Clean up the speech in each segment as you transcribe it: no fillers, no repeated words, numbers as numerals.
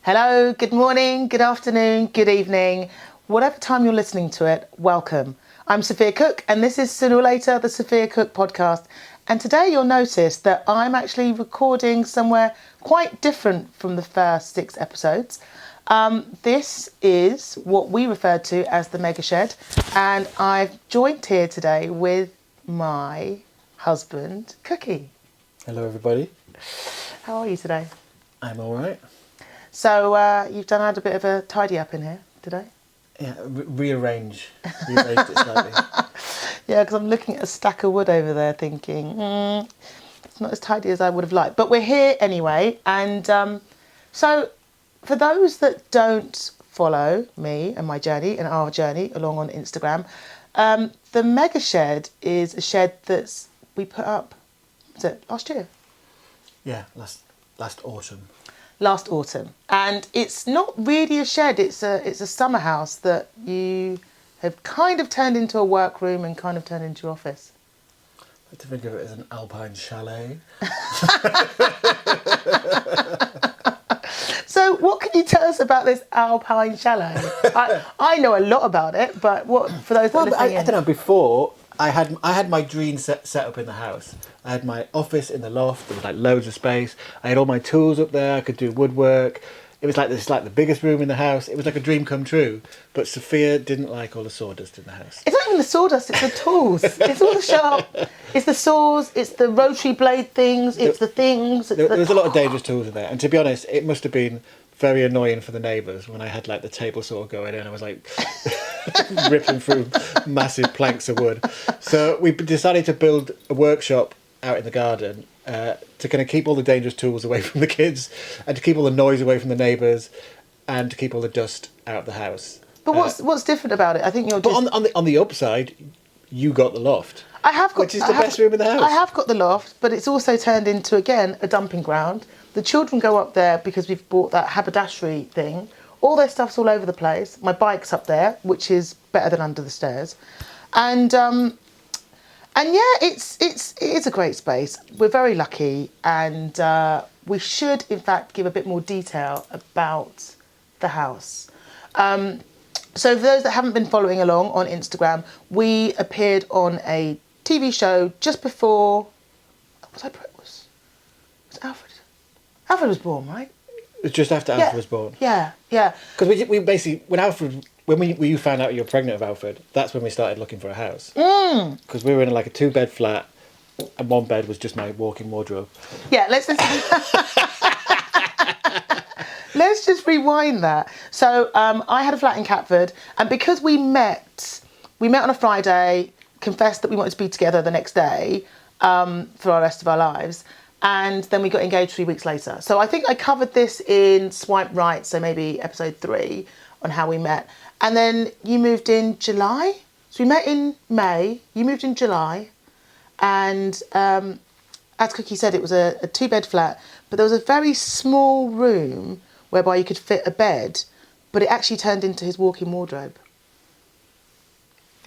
Hello, good morning, good afternoon, good evening. Whatever time you're listening to it, welcome. I'm Sophia Cook and this is sooner or later the Sophia Cook Podcast. And today you'll notice that I'm actually recording somewhere quite different from the first 6 episodes. This is what we refer to as the Mega Shed, and I've joined here today with my husband, Cookie. Hello everybody. How are you today? I'm alright. So you've had a bit of a tidy up in here today? Yeah, rearranged it slightly. Yeah, because I'm looking at a stack of wood over there thinking, it's not as tidy as I would have liked. But we're here anyway. And so for those that don't follow me and my journey and our journey along on Instagram, the Mega Shed is a shed that's we put up, was it last year? Yeah, last autumn. Last autumn, and it's not really a shed. It's a summer house that you have kind of turned into a workroom and kind of turned into your office. I like to think of it as an alpine chalet. So, what can you tell us about this alpine chalet? I know a lot about it, but what for those that are listening I don't know. Before I had my dream set up in the house. I had my office in the loft. There was like loads of space. I had all my tools up there. I could do woodwork. It was like the biggest room in the house. It was like a dream come true. But Sophia didn't like all the sawdust in the house. It's not even the sawdust, it's the tools. It's all the sharp, it's the saws, it's the rotary blade things, it's the things. There was a lot of dangerous tools in there. And to be honest, it must have been very annoying for the neighbours when I had like the table saw going in. I was like ripping through massive planks of wood. So we decided to build a workshop out in the garden to kind of keep all the dangerous tools away from the kids and to keep all the noise away from the neighbours and to keep all the dust out of the house. But what's different about it? I think you're just... But on the upside, you got the loft. I have got, which is the best room in the house. I have got the loft, but it's also turned into, again, a dumping ground. The children go up there because we've bought that haberdashery thing. All their stuff's all over the place. My bike's up there, which is better than under the stairs. And yeah, it is a great space. We're very lucky, and we should, in fact, give a bit more detail about the house. So for those that haven't been following along on Instagram, we appeared on a TV show just before... Was Alfred? Alfred was born, right? It was just after Alfred was born. Yeah. Because we basically, when you found out you were pregnant with Alfred, that's when we started looking for a house. Because we were in like a 2-bed flat, and 1 bed was just my walk-in wardrobe. Yeah, let's just rewind that. So I had a flat in Catford, and because we met on a Friday, confessed that we wanted to be together the next day for our rest of our lives, and then we got engaged 3 weeks later. So I think I covered this in Swipe Right, so maybe episode 3 on how we met. And then you moved in July. So we met in May, you moved in July, and as Cookie said, it was a 2-bed flat, but there was a very small room whereby you could fit a bed, but it actually turned into his walk-in wardrobe.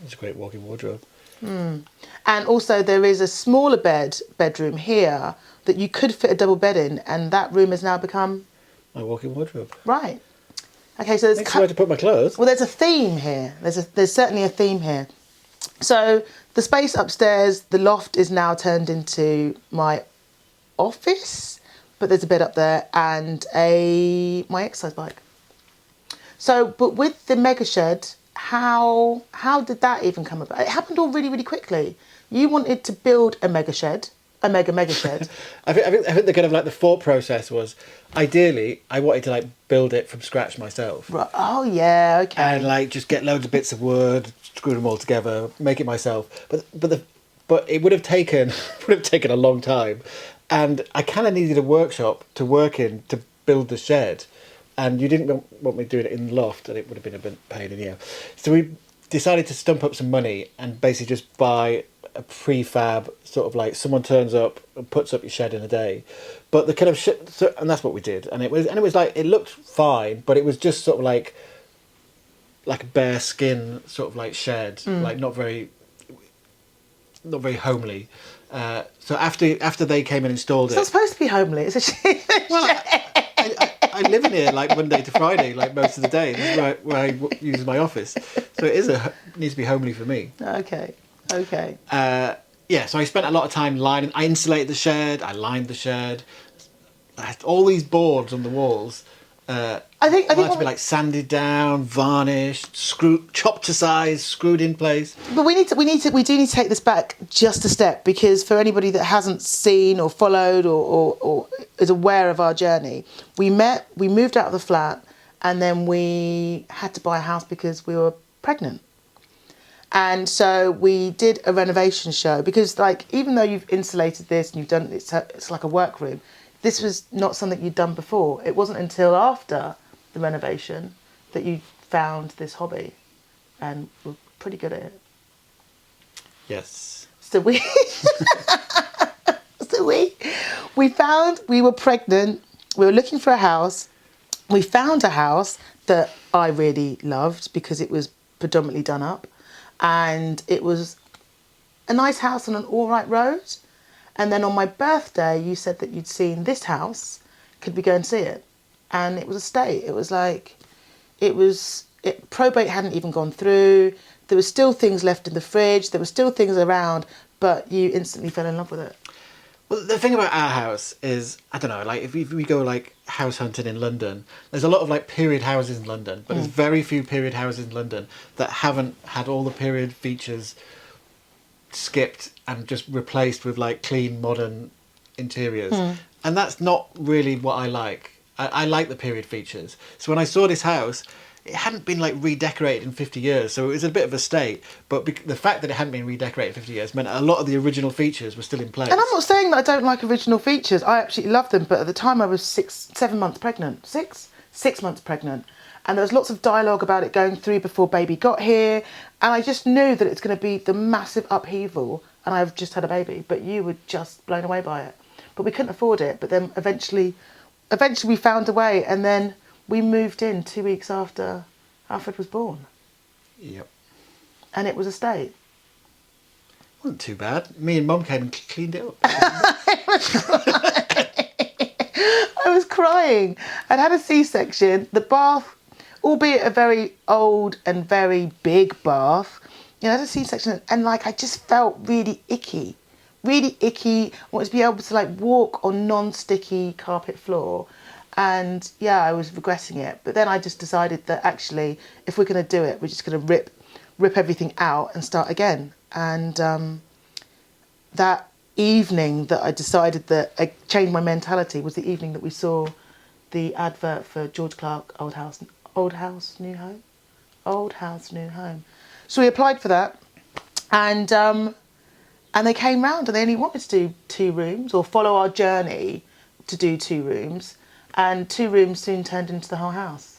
It's a great walk-in wardrobe. And also there is a smaller bedroom here that you could fit a double bed in, and that room has now become... my walk-in wardrobe. Right. Okay, so there's... Makes where to put my clothes. Well, there's a theme here. There's certainly a theme here. So the space upstairs, the loft is now turned into my office, but there's a bed up there and my exercise bike. So, but with the Mega Shed, how did that even come about? It happened all really, really quickly. You wanted to build a Mega Shed, a mega shed. I think the kind of like the thought process was, ideally, I wanted to like build it from scratch myself. Right. Oh yeah, okay. And like just get loads of bits of wood, screw them all together, make it myself. But it would have taken a long time, and I kind of needed a workshop to work in to build the shed, and you didn't want me doing it in the loft, and it would have been a bit pain in the ass. So we decided to stump up some money and basically just buy a prefab, sort of like someone turns up and puts up your shed in a day. But the kind of and that's what we did, and it was like, it looked fine, but it was just sort of like a bare skin sort of like shed, like not very homely. So after they came and installed it's not supposed to be homely. It's a shed. Well, I live in here like Monday to Friday, like most of the day. This is where I use my office. So it needs to be homely for me. Okay. Yeah, so I spent a lot of time lining. I insulated the shed. I lined the shed. I had all these boards on the walls. I think to be like sanded down, varnished, chopped to size, screwed in place. But we do need to take this back just a step, because for anybody that hasn't seen or followed or is aware of our journey, we moved out of the flat, and then we had to buy a house because we were pregnant. And so we did a renovation show, because like, even though you've insulated this and you've done it's like a workroom, this was not something you'd done before. It wasn't until after the renovation that you found this hobby, and were pretty good at it. Yes. So we we were pregnant. We were looking for a house. We found a house that I really loved because it was predominantly done up, and it was a nice house on an all right road. And then on my birthday, you said that you'd seen this house. Could we go and see it? And it was a state. It was like, probate hadn't even gone through. There were still things left in the fridge. There were still things around, but you instantly fell in love with it. Well, the thing about our house is, I don't know, like if we go like house hunting in London, there's a lot of like period houses in London, but there's very few period houses in London that haven't had all the period features skipped and just replaced with like clean modern interiors. And that's not really what I like. I like the period features. So when I saw this house, it hadn't been like redecorated in 50 years, so it was a bit of a state, but the fact that it hadn't been redecorated in 50 years meant a lot of the original features were still in place. And I'm not saying that I don't like original features. I absolutely love them, but at the time I was 7 months pregnant. 6 months pregnant. And there was lots of dialogue about it going through before baby got here. And I just knew that it's going to be the massive upheaval. And I've just had a baby. But you were just blown away by it. But we couldn't afford it. But then eventually we found a way. And then we moved in 2 weeks after Alfred was born. Yep. And it was a state. Wasn't too bad. Me and Mum came and cleaned it up. I was crying. I'd had a C-section. The bath, albeit a very old and very big bath, I had a C-section, and like I just felt really icky. I wanted to be able to like walk on non-sticky carpet floor, and yeah, I was regretting it. But then I just decided that actually, if we're going to do it, we're just going to rip everything out and start again. And that evening that I decided that I changed my mentality was the evening that we saw the advert for George Clark Old House New Home. So we applied for that, and they came round, and they only wanted to do 2 rooms or follow our journey to do 2 rooms, and 2 rooms soon turned into the whole house.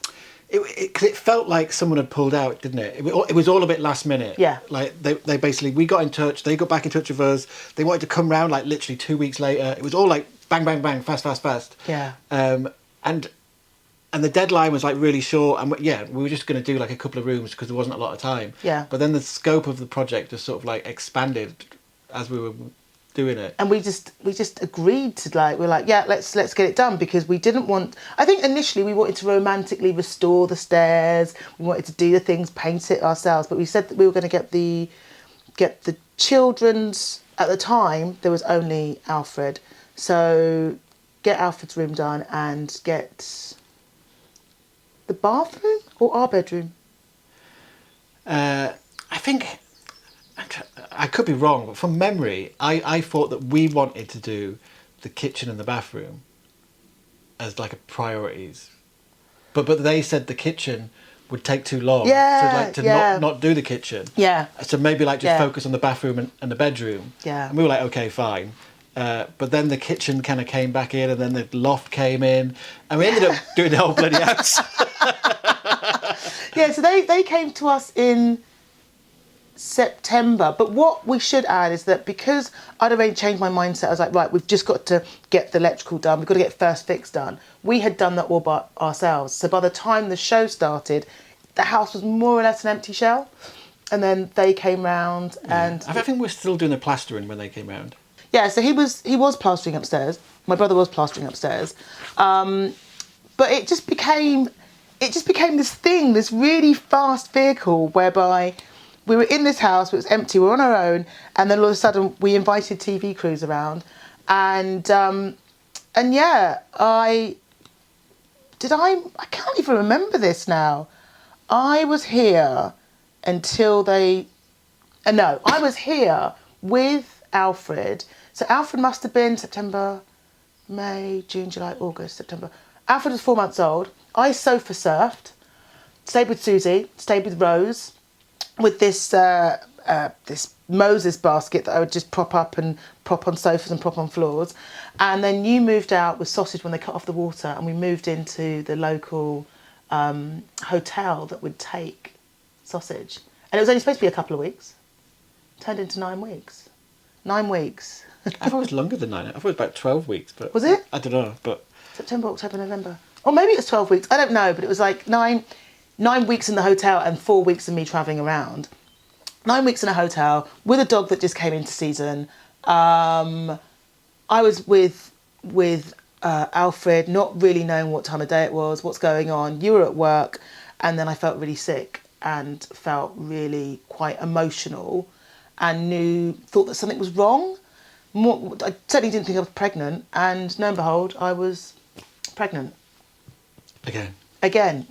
Because it felt like someone had pulled out, didn't it? It was all a bit last minute. Yeah. Like they basically, we got in touch, they got back in touch with us. They wanted to come round like literally 2 weeks later. It was all like bang, bang, bang, fast. Yeah. And the deadline was like really short. And we were just going to do like a couple of rooms because there wasn't a lot of time. Yeah. But then the scope of the project just sort of like expanded as we were doing it. And we just agreed to we're like, yeah, let's get it done, because we didn't want, I think initially we wanted to romantically restore the stairs, we wanted to do the things, paint it ourselves, but we said that we were going to get the children's, at the time there was only Alfred, so get Alfred's room done and get the bathroom or our bedroom. I think, I could be wrong, but from memory, I thought that we wanted to do the kitchen and the bathroom as like a priorities, but they said the kitchen would take too long. Not do the kitchen. Yeah. So maybe like just focus on the bathroom and the bedroom. Yeah. And we were like, okay, fine. But then the kitchen kind of came back in, and then the loft came in, and we ended up doing the whole bloody house. Yeah. So they came to us in September, but what we should add is that because I'd already changed my mindset, I was like, right, we've just got to get the electrical done, we've got to get first fix done. We had done that all by ourselves, so by the time the show started, the house was more or less an empty shell, and then they came round and I think we're still doing the plastering when they came round. Yeah, so he was plastering upstairs. My brother was plastering upstairs, but it just became this thing, this really fast vehicle whereby we were in this house, it was empty, we were on our own, and then all of a sudden we invited TV crews around, and yeah, I can't even remember this now. I was here until I was here with Alfred. So Alfred must have been September, May, June, July, August, September. Alfred was 4 months old. I sofa surfed, stayed with Susie, stayed with Rose, with this Moses basket that I would just prop up and prop on sofas and prop on floors. And then you moved out with Sausage when they cut off the water, and we moved into the local hotel that would take Sausage. And it was only supposed to be a couple of weeks. Turned into 9 weeks. 9 weeks. I thought it was longer than 9. I thought it was about 12 weeks. But was it? I don't know, but... September, October, November. Or maybe it was 12 weeks. I don't know, but it was like 9 weeks in the hotel and 4 weeks of me travelling around. 9 weeks in a hotel with a dog that just came into season. I was with Alfred, not really knowing what time of day it was, what's going on. You were at work, and then I felt really sick and felt really quite emotional and thought that something was wrong. I certainly didn't think I was pregnant, and lo and behold, I was pregnant. Again.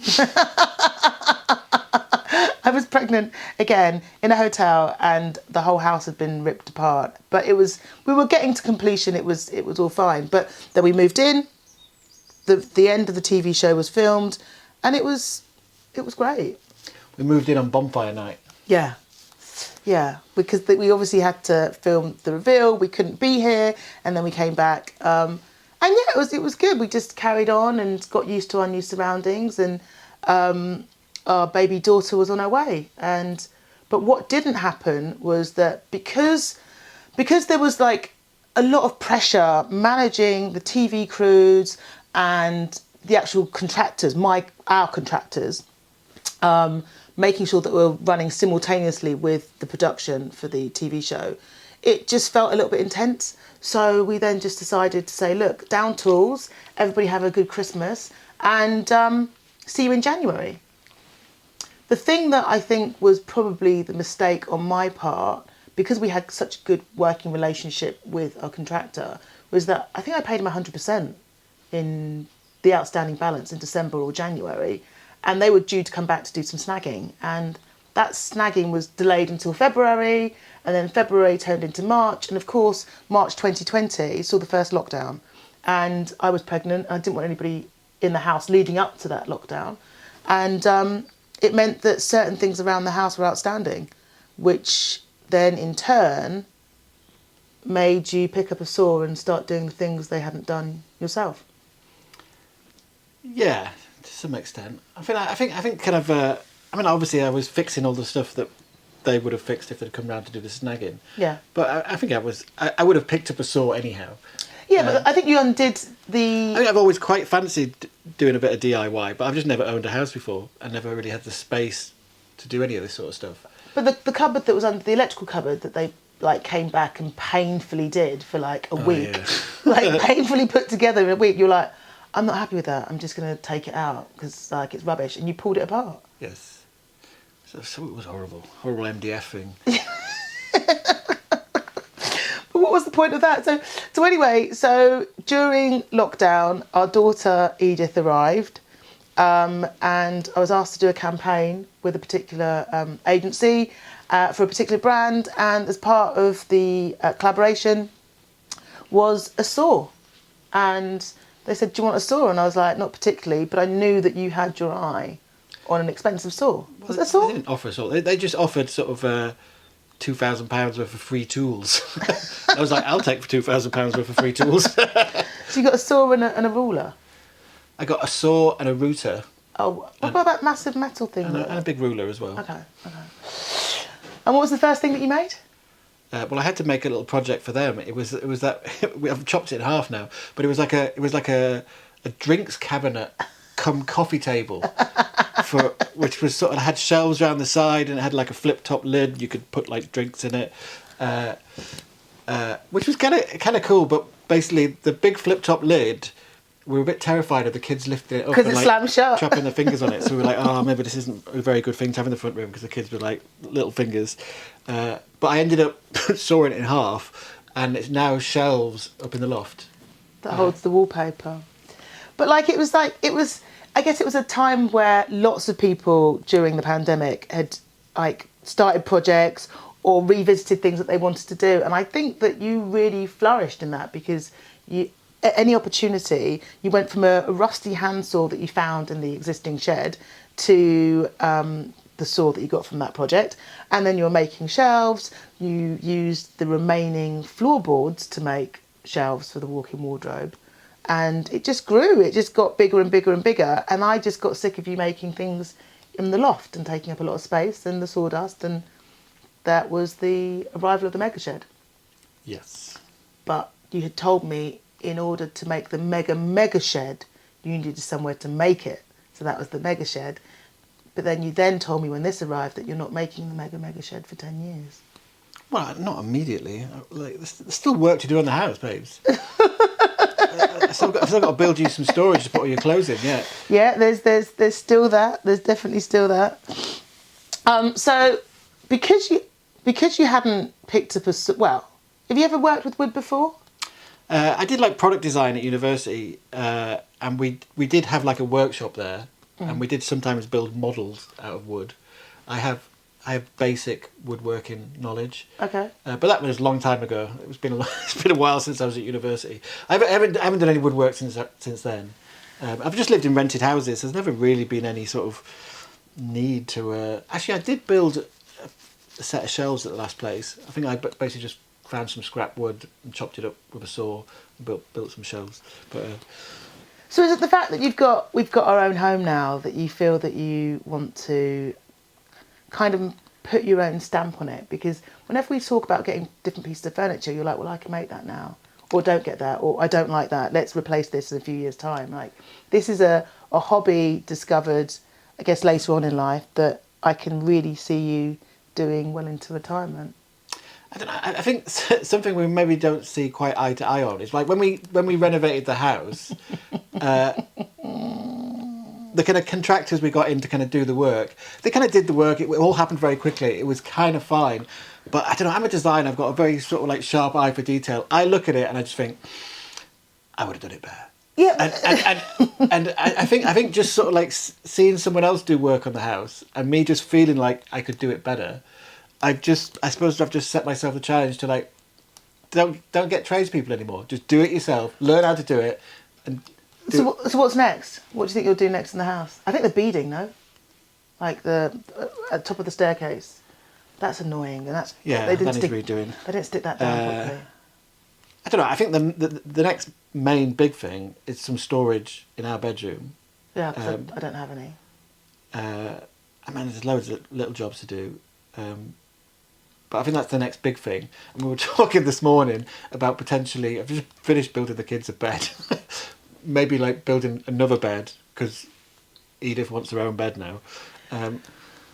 I was pregnant again in a hotel, and the whole house had been ripped apart. But we were getting to completion. It was all fine. But then we moved in. The end of the TV show was filmed, and it was great. We moved in on bonfire night. Yeah, because we obviously had to film the reveal. We couldn't be here, and then we came back. And yeah, it was good. We just carried on and got used to our new surroundings, and our baby daughter was on her way. But what didn't happen was that because there was like a lot of pressure managing the TV crews and the actual contractors, our contractors, making sure that we're running simultaneously with the production for the TV show, it just felt a little bit intense. So we then just decided to say, look, down tools, everybody have a good Christmas, and see you in January. The thing that I think was probably the mistake on my part, because we had such a good working relationship with our contractor, was that I think I paid him 100% in the outstanding balance in December or January, and they were due to come back to do some snagging, and that snagging was delayed until February, and then February turned into March, and of course March 2020 saw the first lockdown, and I was pregnant. I didn't want anybody in the house leading up to that lockdown, and it meant that certain things around the house were outstanding, which then in turn made you pick up a saw and start doing the things they hadn't done yourself. Yeah, to some extent. I think kind of. I mean, obviously, I was fixing all the stuff that they would have fixed if they'd come round to do the snagging. Yeah. But I think I would have picked up a saw anyhow. Yeah, but I think you undid the... I think I've always quite fancied doing a bit of DIY, but I've just never owned a house before. I never really had the space to do any of this sort of stuff. But the cupboard that was under the electrical cupboard that they came back and painfully did for a week, yeah. Painfully put together in a week, you're like, I'm not happy with that. I'm just going to take it out because it's rubbish, and you pulled it apart. Yes. So it was horrible MDF thing. But what was the point of that? So anyway, during lockdown, our daughter Edith arrived, and I was asked to do a campaign with a particular agency for a particular brand, and as part of the collaboration was a saw. And they said, do you want a saw? And I was like, not particularly, but I knew that you had your eye on an expensive saw. Was it a saw? They didn't offer a saw. They just offered sort of £2,000 worth of free tools. I was like, I'll take for £2,000 worth of free tools. So you got a saw and a ruler? I got a saw and a router. Oh, what about that massive metal thing? And a big ruler as well. Okay. And what was the first thing that you made? Well, I had to make a little project for them. It was that I've chopped it in half now, but it was like a drinks cabinet cum coffee table which was sort of had shelves around the side, and it had like a flip top lid. You could put like drinks in it, which was kind of cool. But basically, the big flip top lid we were a bit terrified of the kids lifting it up because and it slammed shut, chopping their fingers on it. So we were like, oh, maybe this isn't a very good thing to have in the front room because the kids were like little fingers. But I ended up sawing it in half, and it's now shelves up in the loft that holds the wallpaper. But like it was I guess it was a time where lots of people during the pandemic had like started projects or revisited things that they wanted to do, and I think that you really flourished in that because you. At any opportunity, you went from a rusty handsaw that you found in the existing shed to the saw that you got from that project, and then you're making shelves. You used the remaining floorboards to make shelves for the walk-in wardrobe, and it just grew. It just got bigger and bigger and bigger, and I just got sick of you making things in the loft and taking up a lot of space and the sawdust, and that was the arrival of the mega shed. Yes. But you had told me in order to make the mega shed, you needed somewhere to make it. So that was the mega shed. But then you then told me when this arrived that you're not making the mega shed for 10 years. Well, not immediately. Like, there's still work to do on the house, babes. I've still got to build you some storage to put all your clothes in, yeah. Yeah, there's still that. There's definitely still that. So because you hadn't picked up well, have you ever worked with wood before? I did like product design at university, and we did have like a workshop there, and we did sometimes build models out of wood. I have basic woodworking knowledge. Okay. But that was a long time ago. It's been a while since I was at university. I haven't done any woodwork since then. I've just lived in rented houses. There's never really been any sort of need to. Actually, I did build a set of shelves at the last place. I think I basically just found some scrap wood and chopped it up with a saw and built some shelves. But so is it the fact that we've got our own home now that you feel that you want to kind of put your own stamp on it? Because whenever we talk about getting different pieces of furniture, you're like, well, I can make that now, or don't get that, or I don't like that, let's replace this in a few years' time. Like, this is a hobby discovered, I guess, later on in life that I can really see you doing well into retirement. I don't know. I think something we maybe don't see quite eye to eye on is like when we renovated the house, the kind of contractors we got in to kind of do the work, they kind of did the work. It all happened very quickly. It was kind of fine. But I don't know, I'm a designer. I've got a very sort of like sharp eye for detail. I look at it and I just think, I would have done it better. Yeah. And I think just sort of like seeing someone else do work on the house and me just feeling like I could do it better. I suppose I've just set myself the challenge to like, don't get tradespeople anymore. Just do it yourself. Learn how to do it. And so what's next? What do you think you'll do next in the house? I think the beading, no? Like the at the top of the staircase. That's annoying, and that's that needs redoing. They didn't stick that down properly. I don't know. I think the next main big thing is some storage in our bedroom. Yeah, because I don't have any. I mean, there's loads of little jobs to do. But I think that's the next big thing. And we were talking this morning about potentially, I've just finished building the kids a bed. Maybe like building another bed, because Edith wants her own bed now.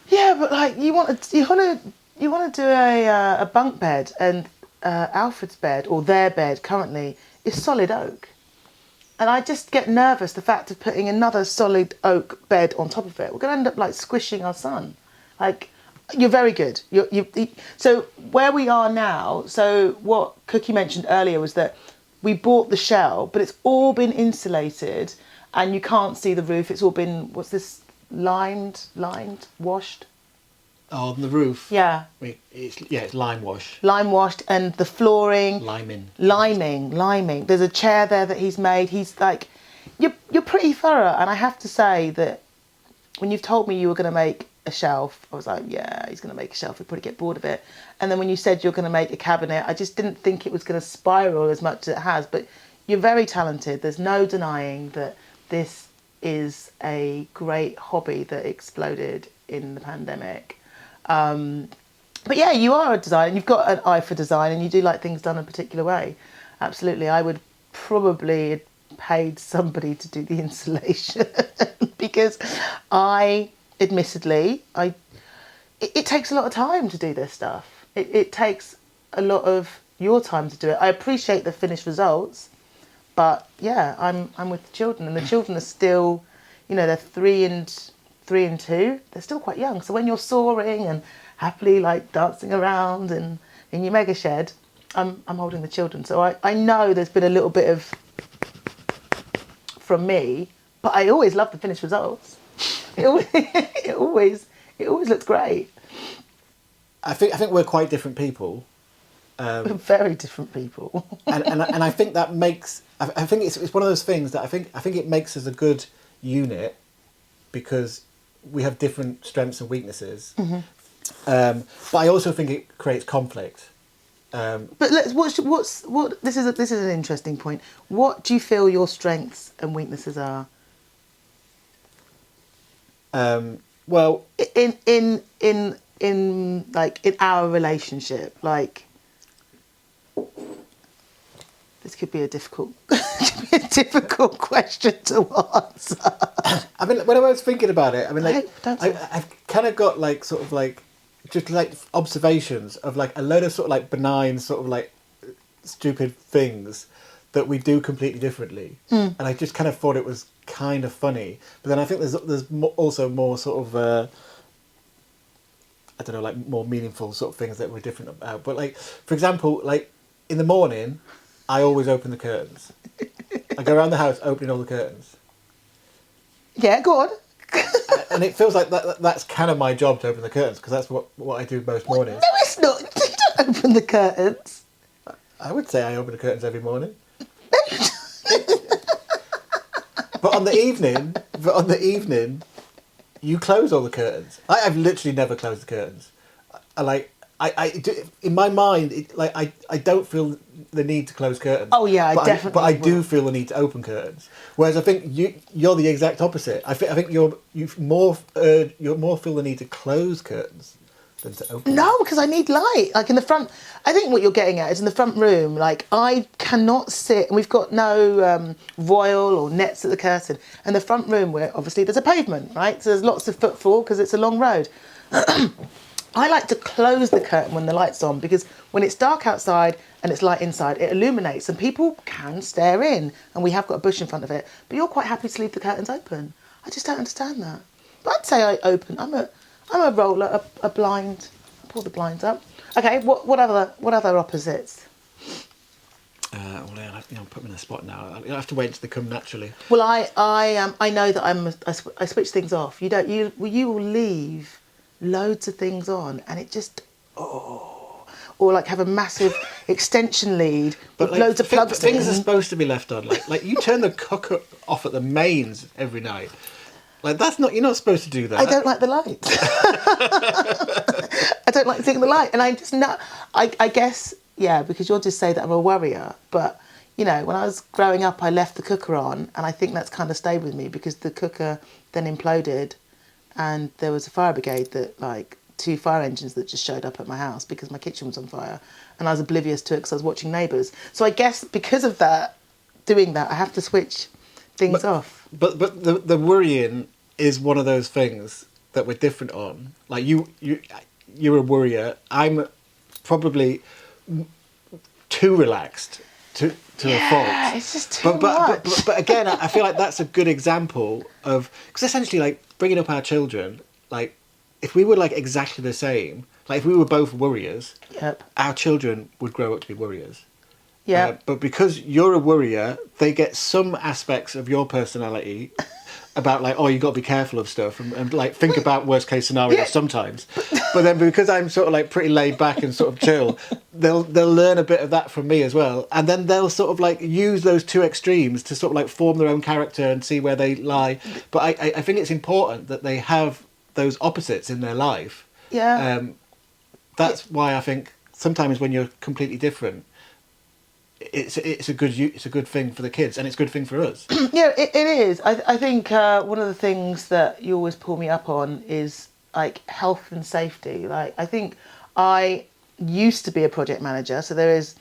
Yeah, but like you want to do a bunk bed, and Alfred's bed or their bed currently is solid oak, and I just get nervous the fact of putting another solid oak bed on top of it. We're going to end up like squishing our son. Like, you're very good. So where we are now. So what Cookie mentioned earlier was that we bought the shell, but it's all been insulated, and you can't see the roof. It's all been lined, washed. Oh, on the roof. Yeah. It's lime wash. Lime washed, and the flooring. Liming. There's a chair there that he's made. He's like, you're pretty thorough, and I have to say that when you've told me you were going to make a shelf, I was like, yeah, he's going to make a shelf. He'll probably get bored of it. And then when you said you're going to make a cabinet, I just didn't think it was going to spiral as much as it has. But you're very talented. There's no denying that this is a great hobby that exploded in the pandemic. But yeah, you are a designer. You've got an eye for design, and you do like things done a particular way. Absolutely. I would probably have paid somebody to do the insulation because admittedly, it takes a lot of time to do this stuff. It takes a lot of your time to do it. I appreciate the finished results, But yeah, I'm with the children, and the children are still, they're 3 and 2. They're still quite young. So when you're soaring and happily like dancing around and in your mega shed, I'm holding the children. So I know there's been a little bit of from me, but I always love the finished results. It always looks great. I think we're quite different people. We're very different people. and I think that makes, I think it's one of those things that I think it makes us a good unit, because we have different strengths and weaknesses. Mm-hmm. But I also think it creates conflict. But this is an interesting point. What do you feel your strengths and weaknesses are? Well, in like in our relationship, like this could be a difficult question to answer. I mean, when I was thinking about it, I mean, like, I've kind of got like sort of like just like observations of like a load of sort of like benign sort of like stupid things that we do completely differently, and I just kind of thought it was kind of funny. But then I think there's also more sort of I don't know, like more meaningful sort of things that we're different about. But like, for example, like in the morning, I always open the curtains. I go around the house opening all the curtains. Yeah, go on. And it feels like that's kind of my job to open the curtains, because that's what I do most mornings. No, it's not. You don't open the curtains. I would say I open the curtains every morning. But on the evening, you close all the curtains. I've literally never closed the curtains. I do, in my mind, I don't feel the need to close curtains. Oh yeah, definitely. But I do feel the need to open curtains. Whereas I think you're the exact opposite. I think you more feel the need to close curtains than to open. No, because I need light. Like in the front, I think what you're getting at is in the front room. Like I cannot sit, and we've got no voile or nets at the curtain. And the front room, where obviously there's a pavement, right? So there's lots of footfall because it's a long road. I like to close the curtain when the light's on, because when it's dark outside and it's light inside, it illuminates and people can stare in, and we have got a bush in front of it. But you're quite happy to leave the curtains open. I just don't understand that. But I'd say I open. I'm a roller, a blind. I pull the blinds up. Okay, what other opposites? Well, put me in a spot now. You'll have to wait until they come naturally. Well, I know that I switch things off. You will leave loads of things on, and it just or like have a massive extension lead with like, loads of plugs. Things are supposed to be left on. Like you turn the cooker off at the mains every night. Like you're not supposed to do that. I don't like the light. I don't like seeing the light, and I just know. I guess because you'll just say that I'm a worrier, but when I was growing up, I left the cooker on, and I think that's kind of stayed with me, because the cooker then imploded. And there was a fire brigade that, like, 2 fire engines that just showed up at my house because my kitchen was on fire. And I was oblivious to it because I was watching Neighbours. So I guess because of that, doing that, I have to switch things off. But the worrying is one of those things that we're different on. Like, you're a worrier. I'm probably too relaxed to a fault. Yeah, it's just too much. But again, I feel like that's a good example of... Because essentially, like, bringing up our children, like, if we were, like, exactly the same, like, if we were both worriers, our children would grow up to be worriers. Yeah. But because you're a worrier, they get some aspects of your personality about, like, you got to be careful of stuff and like, think about worst case scenarios sometimes. But then because I'm sort of, like, pretty laid back and sort of chill, they'll learn a bit of that from me as well. And then they'll sort of, like, use those two extremes to sort of, like, form their own character and see where they lie. But I think it's important that they have those opposites in their life. Yeah. That's why I think sometimes when you're completely different, it's a good thing for the kids, and it's a good thing for us. Yeah, it is. I think one of the things that you always pull me up on is, like, health and safety. Like, I think I used to be a project manager, so there is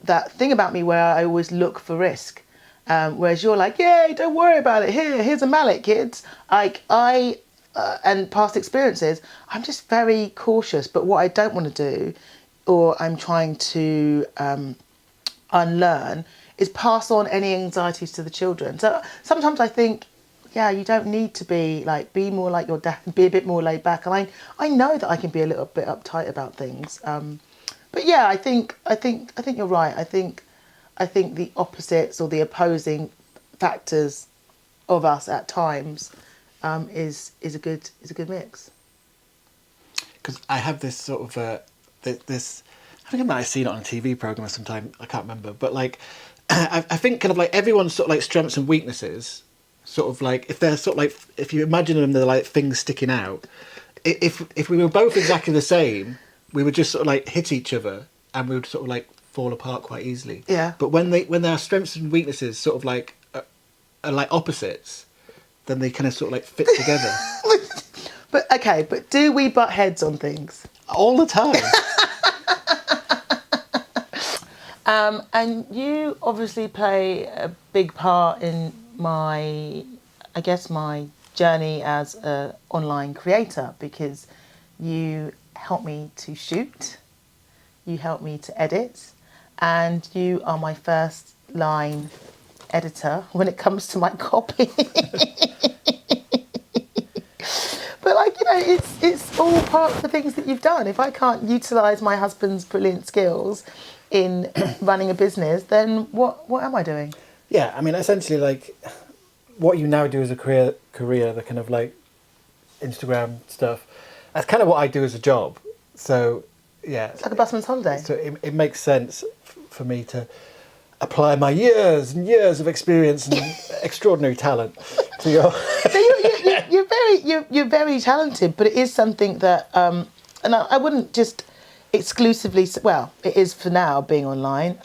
that thing about me where I always look for risk. Whereas you're like, yay, don't worry about it. Here's a mallet, kids. Like, and past experiences, I'm just very cautious. But what I don't want to do, or I'm trying to unlearn, pass on any anxieties to the children. So sometimes I think, yeah, you don't need to be more like your dad, be a bit more laid back. And I know that I can be a little bit uptight about things. But yeah, I think you're right. I think the opposites or the opposing factors of us at times is a good mix. Because I have this sort of this. I think I might have seen it on a TV program or sometime. I can't remember, but like, I think kind of like everyone's sort of like strengths and weaknesses. Sort of like if they're sort of like if you imagine them, they're like things sticking out. If we were both exactly the same, we would just sort of like hit each other and we would sort of like fall apart quite easily. Yeah. But when their strengths and weaknesses sort of like are like opposites, then they kind of sort of like fit together. But do we butt heads on things? All the time. And you obviously play a big part in my journey as an online creator, because you help me to shoot, you help me to edit, and you are my first line editor when it comes to my copy. But like, you know, it's all part of the things that you've done. If I can't utilise my husband's brilliant skills in running a business, then what am I doing? Yeah, I mean, essentially, like, what you now do as a career, the kind of like Instagram stuff, that's kind of what I do as a job. So, yeah. It's like a busman's holiday. So it makes sense for me to apply my years and years of experience and extraordinary talent to your... So you're very talented, but it is something that, and I wouldn't just exclusively, well, it is for now being online,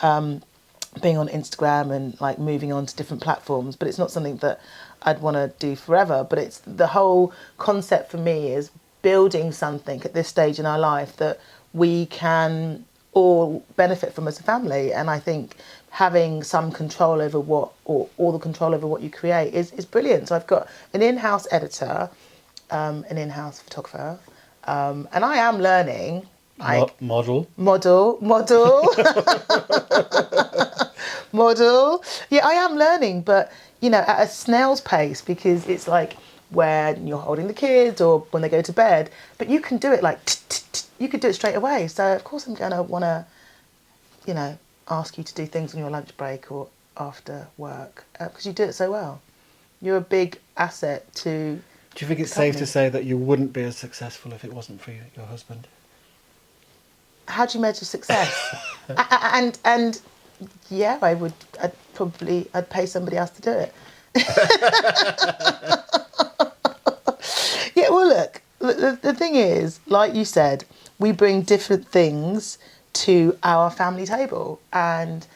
being on Instagram and like moving on to different platforms, but it's not something that I'd want to do forever. But it's the whole concept for me is building something at this stage in our life that we can all benefit from as a family. And I think having some control over all the control over what you create is brilliant. So I've got an in-house editor, an in-house photographer, and I am learning. Model. Model. Yeah, I am learning, but, you know, at a snail's pace, because it's like when you're holding the kids or when they go to bed, but you can do it like, you could do it straight away. So, of course, I'm going to want to, you know, ask you to do things on your lunch break or after work, because you do it so well. You're a big asset to... Do you think it's safe to say that you wouldn't be as successful if it wasn't for your husband? How do you measure success? and yeah, I'd pay somebody else to do it. Yeah, well, look, the thing is, like you said, we bring different things to our family table, and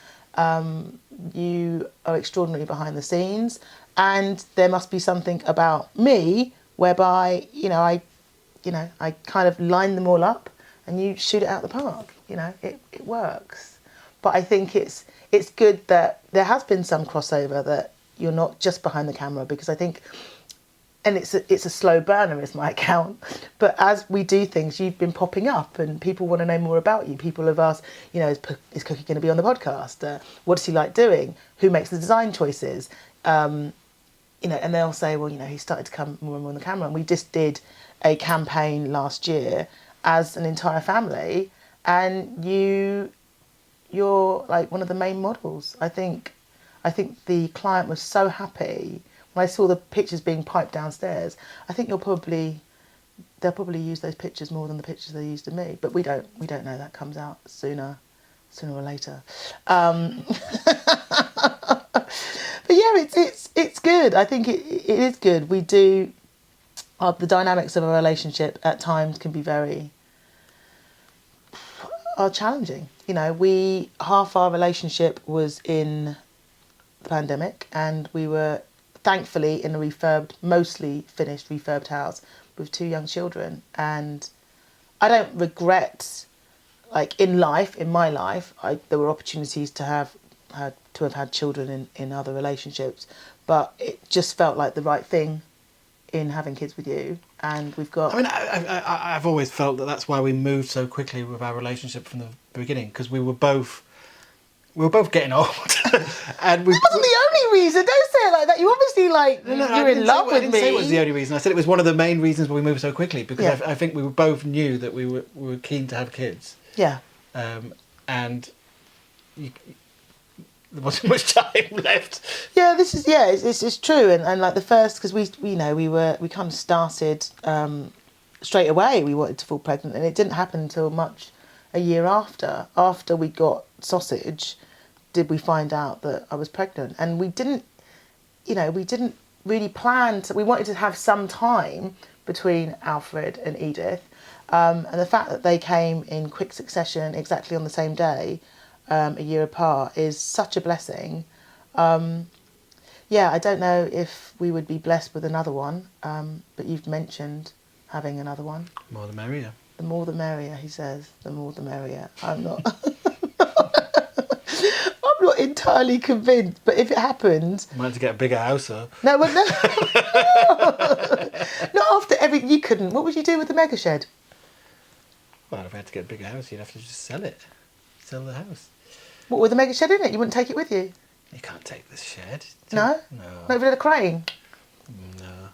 you are extraordinary behind the scenes, and there must be something about me whereby, I kind of line them all up and you shoot it out the park. You know, it works. But I think it's good that there has been some crossover, that you're not just behind the camera, because I think, and it's a slow burner is my account, but as we do things, you've been popping up and people want to know more about you. People have asked, is Cookie going to be on the podcast? What does he like doing? Who makes the design choices? And they'll say, well, he started to come more and more on the camera. And we just did a campaign last year as an entire family, and you're like one of the main models. I think the client was so happy when I saw the pictures being piped downstairs. I think they'll probably use those pictures more than the pictures they used of me. But we don't know. That comes out sooner or later. But yeah, it's good. I think it is good. We do. The dynamics of a relationship at times can be are challenging. Half our relationship was in the pandemic, and we were thankfully in a mostly finished refurbed house with 2 young children. And I don't regret, like in my life, there were opportunities to have had children in other relationships, but it just felt like the right thing in having kids with you. And we've got... I mean, I've always felt that that's why we moved so quickly with our relationship from the beginning, because we were both we were both getting old, and we. That wasn't the only reason. Don't say it like that. You obviously you're in love with me. I didn't say it was the only reason. I said it was one of the main reasons why we moved so quickly, because Yeah. I think we both knew that we were keen to have kids. Yeah. And there wasn't much time left. Yeah, it's true, and like the first, because we kind of started straight away. We wanted to fall pregnant, and it didn't happen until much a year after we got Sausage, did we find out that I was pregnant, and we didn't really plan to. We wanted to have some time between Alfred and Edith, and the fact that they came in quick succession, exactly on the same day. A year apart is such a blessing. I don't know if we would be blessed with another one, but you've mentioned having another one. More the merrier. The more the merrier, he says. The more the merrier. I'm not. I'm not entirely convinced, but if it happens, You might have to get a bigger house, though. no. Not after every. You couldn't. What would you do with the mega shed? Well, if we had to get a bigger house, you'd have to just sell it. Sell the house. What, with the mega shed in it? You wouldn't take it with you? You can't take this shed. No? No. Not even a crane? No.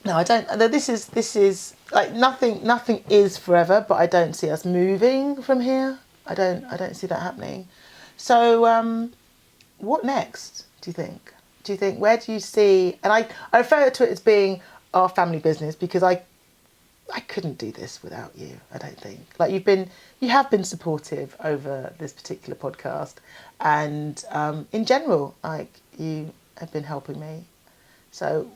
No, I don't. This is like nothing is forever, but I don't see us moving from here. I don't see that happening. So, what next, do you think? Where do you see, and I refer to it as being our family business, because I couldn't do this without you, I don't think. Like you have been supportive over this particular podcast, and in general, like you have been helping me. So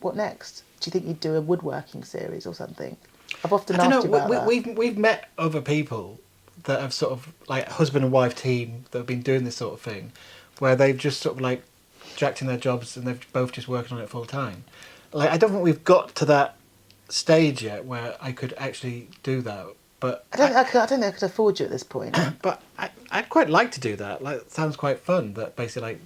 what next? Do you think you'd do a woodworking series or something? I've often asked you about that. We've met other people that have sort of like husband and wife team that have been doing this sort of thing, where they've just sort of like jacked in their jobs and they've both just working on it full time. Like I don't think we've got to that stage yet where I could actually do that, but I don't think I could afford you at this point. But I'd quite like to do that. Like, it sounds quite fun. That basically, like,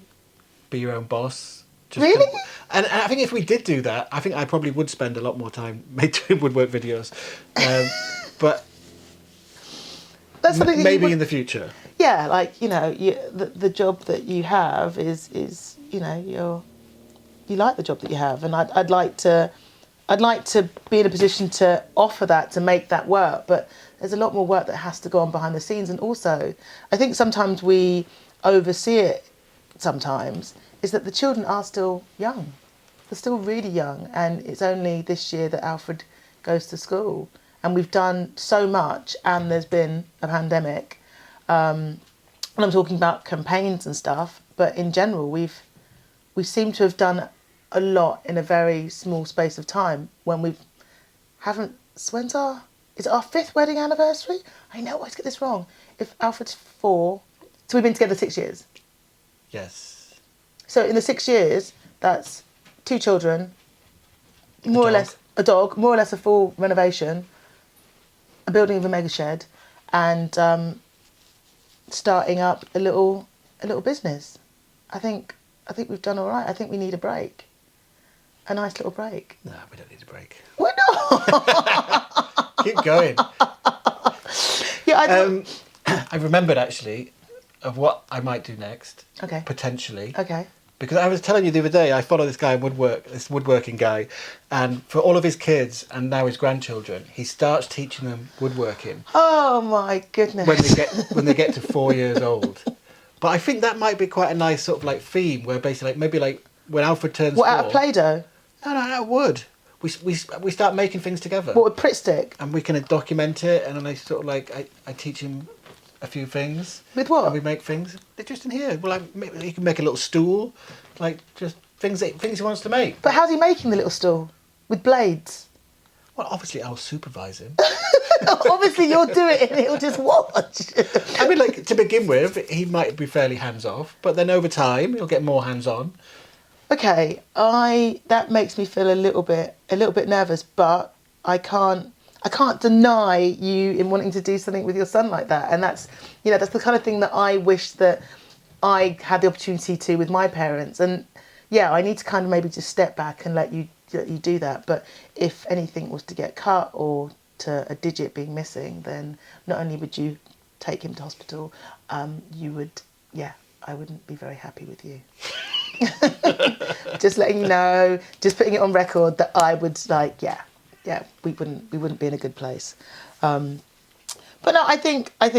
be your own boss. Really? And I think if we did do that, I think I probably would spend a lot more time doing woodwork videos. But That's something maybe in the future. Yeah, like the job that you have is you like the job that you have, and I'd like to be in a position to offer that, to make that work, but there's a lot more work that has to go on behind the scenes. And also, I think sometimes we oversee it sometimes, is that the children are still young. They're still really young, and it's only this year that Alfred goes to school. And we've done so much, and there's been a pandemic. And I'm talking about campaigns and stuff, but in general, we seem to have done a lot in a very small space of time. When is it our 5th wedding anniversary? I know, I always get this wrong. If Alfred's 4, so we've been together 6 years. Yes. So in the 6 years, that's 2 children, more or less a dog, more or less a full renovation, a building of a mega shed, and starting up a little business. I think we've done all right. I think we need a break. A nice little break. No, we don't need a break. Why not? Keep going. Yeah, I remembered actually of what I might do next. Okay. Potentially. Okay. Because I was telling you the other day, I follow this guy in this woodworking guy, and for all of his kids and now his grandchildren, he starts teaching them woodworking. Oh my goodness. When they get to 4 years old. But I think that might be quite a nice sort of like theme, where basically like maybe like when Alfred turns 4. What, out of Play-Doh? No, out of wood. We start making things together. What, with Pritt stick? And we can document it, and then I sort of like I teach him a few things. With what? And we make things. They're just in here. Well, like he can make a little stool, like just things he wants to make. But how's he making the little stool? With blades? Well, obviously I'll supervise him. Obviously you'll do it and he'll just watch. I mean, like to begin with, he might be fairly hands off, but then over time he'll get more hands on. Okay, that makes me feel a little bit nervous, but I can't deny you in wanting to do something with your son like that. And that's the kind of thing that I wish that I had the opportunity to with my parents. And yeah, I need to kind of maybe just step back and let you do that. But if anything was to get cut or to a digit being missing, then not only would you take him to hospital, you would, I wouldn't be very happy with you. Just letting you know, just putting it on record that I would we wouldn't be in a good place. But no, I think I'd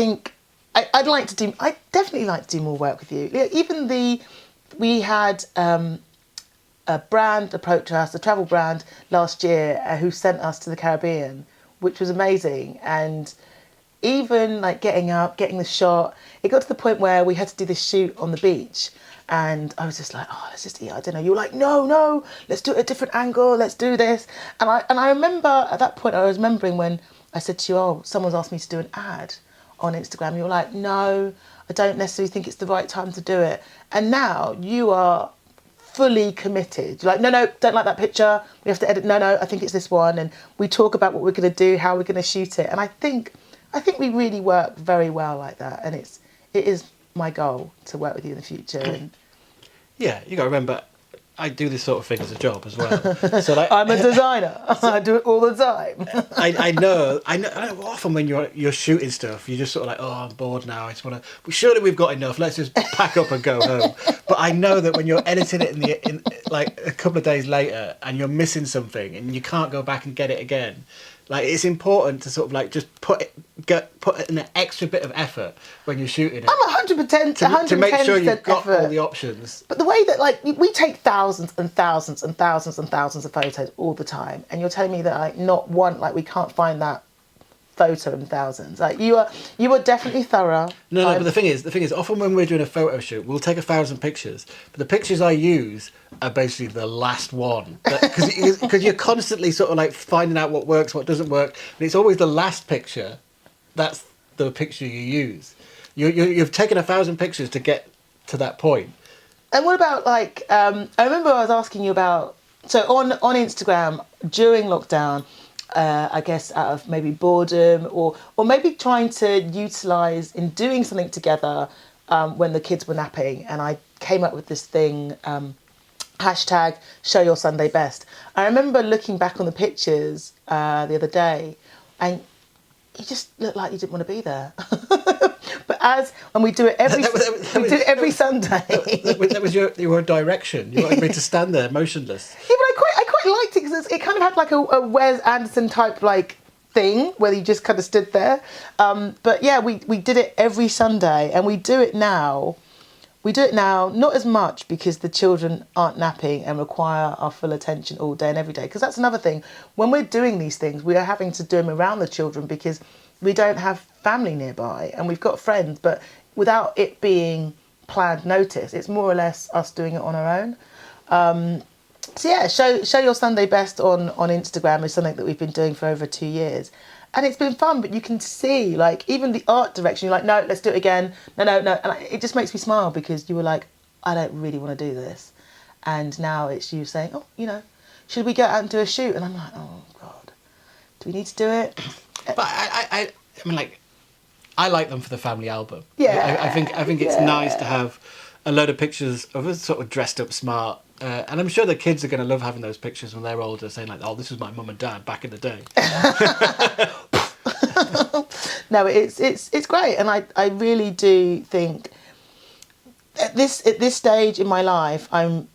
definitely like to do more work with you. Even we had a brand approach us, a travel brand last year, who sent us to the Caribbean, which was amazing. And even like getting up, getting the shot, it got to the point where we had to do this shoot on the beach. And I was just like, let's just eat. I don't know. You were like, no, let's do it at a different angle. Let's do this. And I remember at that point, I was remembering when I said to you, someone's asked me to do an ad on Instagram. You were like, no, I don't necessarily think it's the right time to do it. And now you are fully committed. You're like, no, don't like that picture. We have to edit. No, I think it's this one. And we talk about what we're going to do, how we're going to shoot it. And I think we really work very well like that. And it is my goal to work with you in the future. And yeah, you got to remember, I do this sort of thing as a job as well. So like, I'm a designer. I do it all the time. I know. Often when you're shooting stuff, you're just sort of like, I'm bored now. I just want to. Surely we've got enough. Let's just pack up and go home. But I know that when you're editing it in like a couple of days later, and you're missing something, and you can't go back and get it again. Like, it's important to sort of like just put in an extra bit of effort when you're shooting it. I'm 100% to make sure you've got effort. all the options. But the way that, like, we take thousands and thousands and thousands and thousands of photos all the time, and you're telling me that, like, not one, like, we can't find that photo in thousands. Like, you are definitely thorough. No, but the thing is, often when we're doing a photo shoot, we'll take 1,000 pictures, but the pictures I use are basically the last one, because you're constantly sort of like finding out what works, what doesn't work, and it's always the last picture. That's the picture you use. You've taken 1,000 pictures to get to that point. And what about, like, I remember I was asking you about, so on Instagram during lockdown, I guess out of maybe boredom or maybe trying to utilise in doing something together when the kids were napping, and I came up with this thing, hashtag show your Sunday best. I remember looking back on the pictures the other day, and you just looked like you didn't want to be there. But when we do it every Sunday. That was your direction. You wanted me to stand there motionless. Yeah, but I quite liked it because it kind of had like a Wes Anderson type like thing where you just kind of stood there. But yeah, we did it every Sunday, and we do it now. We do it now, not as much because the children aren't napping and require our full attention all day and every day. Because that's another thing. When we're doing these things, we are having to do them around the children because we don't have family nearby, and we've got friends, but without it being planned notice, it's more or less us doing it on our own. So yeah, show your Sunday best on Instagram is something that we've been doing for over 2 years. And it's been fun, but you can see, like, even the art direction, you're like, no, let's do it again. No. And it just makes me smile because you were like, I don't really want to do this. And now it's you saying, should we go out and do a shoot? And I'm like, oh, God, do we need to do it? But I mean, like, I like them for the family album. Yeah. I think it's nice to have a load of pictures of us sort of dressed up smart. And I'm sure the kids are going to love having those pictures when they're older, saying like, this was my mum and dad back in the day. No, it's great. And I really do think at this stage in my life, I'm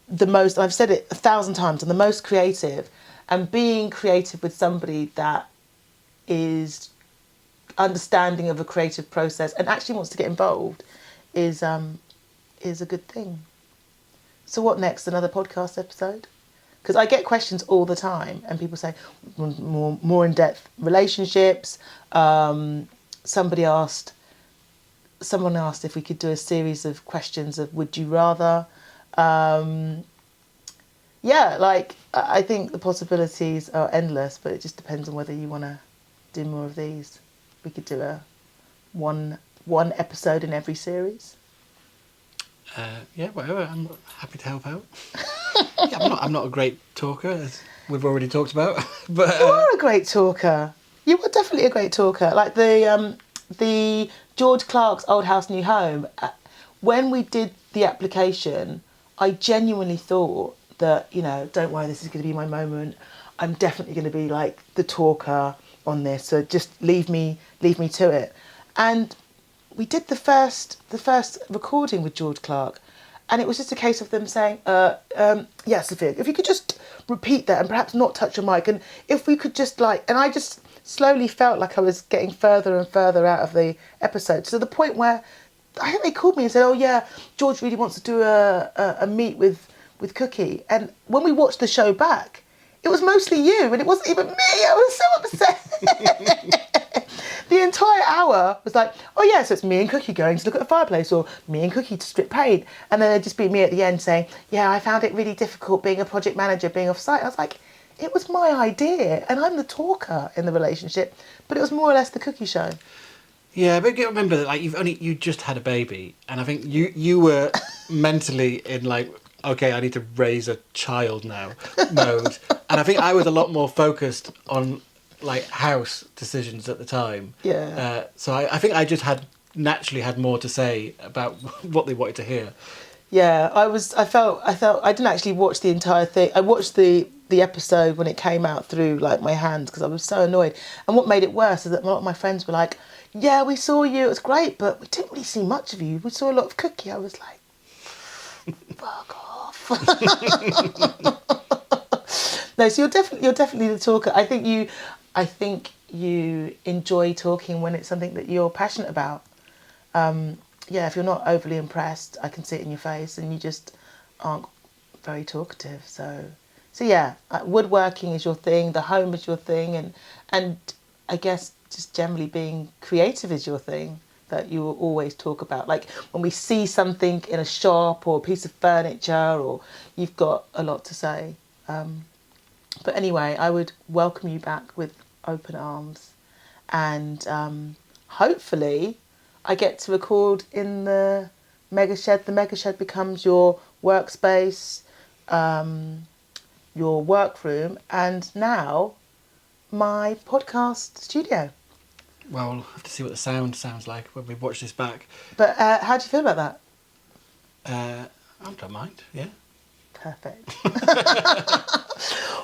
the most, I've said it 1,000 times, I'm the most creative. And being creative with somebody that is understanding of a creative process and actually wants to get involved is a good thing. So what next? Another podcast episode? Because I get questions all the time, and people say more in-depth relationships. Someone asked if we could do a series of questions of would you rather. I think the possibilities are endless, but it just depends on whether you want to do more of these. We could do one episode in every series. Whatever. I'm happy to help out. I'm not a great talker, as we've already talked about. But you are a great talker. You were definitely a great talker. Like the George Clark's Old House New Home. When we did the application, I genuinely thought that, don't worry, this is going to be my moment. I'm definitely going to be like the talker on this. So just leave me to it. And we did the first recording with George Clark, and it was just a case of them saying, yeah, Sophia, if you could just repeat that and perhaps not touch your mic, and if we could just and I just slowly felt like I was getting further and further out of the episode, to the point where I think they called me and said, oh yeah, George really wants to do a meet with Cookie. And when we watched the show back, it was mostly you, and it wasn't even me. I was so upset. The entire hour was like, oh yeah, so it's me and Cookie going to look at the fireplace, or me and Cookie to strip paint. And then there'd just be me at the end saying, yeah, I found it really difficult being a project manager, being off site. I was like, it was my idea, and I'm the talker in the relationship, but it was more or less the Cookie show. Yeah, but you remember that you just had a baby, and I think you were mentally in okay, I need to raise a child now mode. And I think I was a lot more focused on house decisions at the time. Yeah. So I think I just naturally had more to say about what they wanted to hear. Yeah, I felt I didn't actually watch the entire thing. I watched the episode when it came out through my hands, because I was so annoyed. And what made it worse is that a lot of my friends were like, yeah, we saw you, it was great, but we didn't really see much of you. We saw a lot of Cookie. I was like, fuck off. No, so you're definitely the talker. I think you enjoy talking when it's something that you're passionate about. Yeah, if you're not overly impressed, I can see it in your face, and you just aren't very talkative. So yeah, woodworking is your thing, the home is your thing, and I guess just generally being creative is your thing that you will always talk about. Like when we see something in a shop or a piece of furniture, or you've got a lot to say. But anyway, I would welcome you back with open arms, and hopefully I get to record in the mega shed. The mega shed becomes your workspace, your workroom, and now my podcast studio. Well, we'll have to see what the sound sounds like when we watch this back. But how do you feel about that? I don't mind, yeah. Perfect.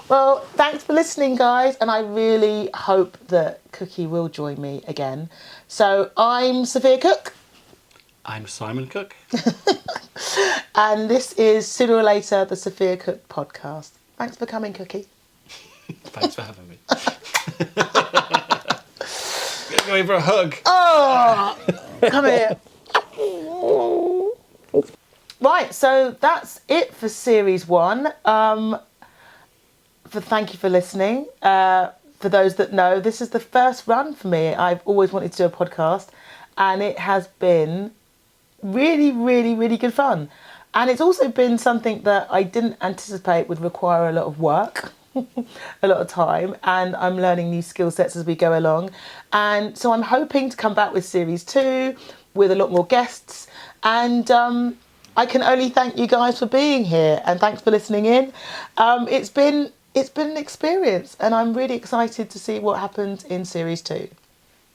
Well, thanks for listening, guys, and I really hope that Cookie will join me again. So I'm Sophia Cook. I'm Simon Cook. And this is, sooner or later, the Sophia Cook Podcast. Thanks for coming, Cookie. Thanks for having me. Go in for a hug. Oh, come here. Right, so that's it for series 1. Thank you for listening. For those that know, this is the first run for me. I've always wanted to do a podcast, and it has been really, really, really good fun. And it's also been something that I didn't anticipate would require a lot of work, a lot of time, and I'm learning new skill sets as we go along. And so I'm hoping to come back with series 2 with a lot more guests, and I can only thank you guys for being here, and thanks for listening in. It's been an experience, and I'm really excited to see what happens in series 2.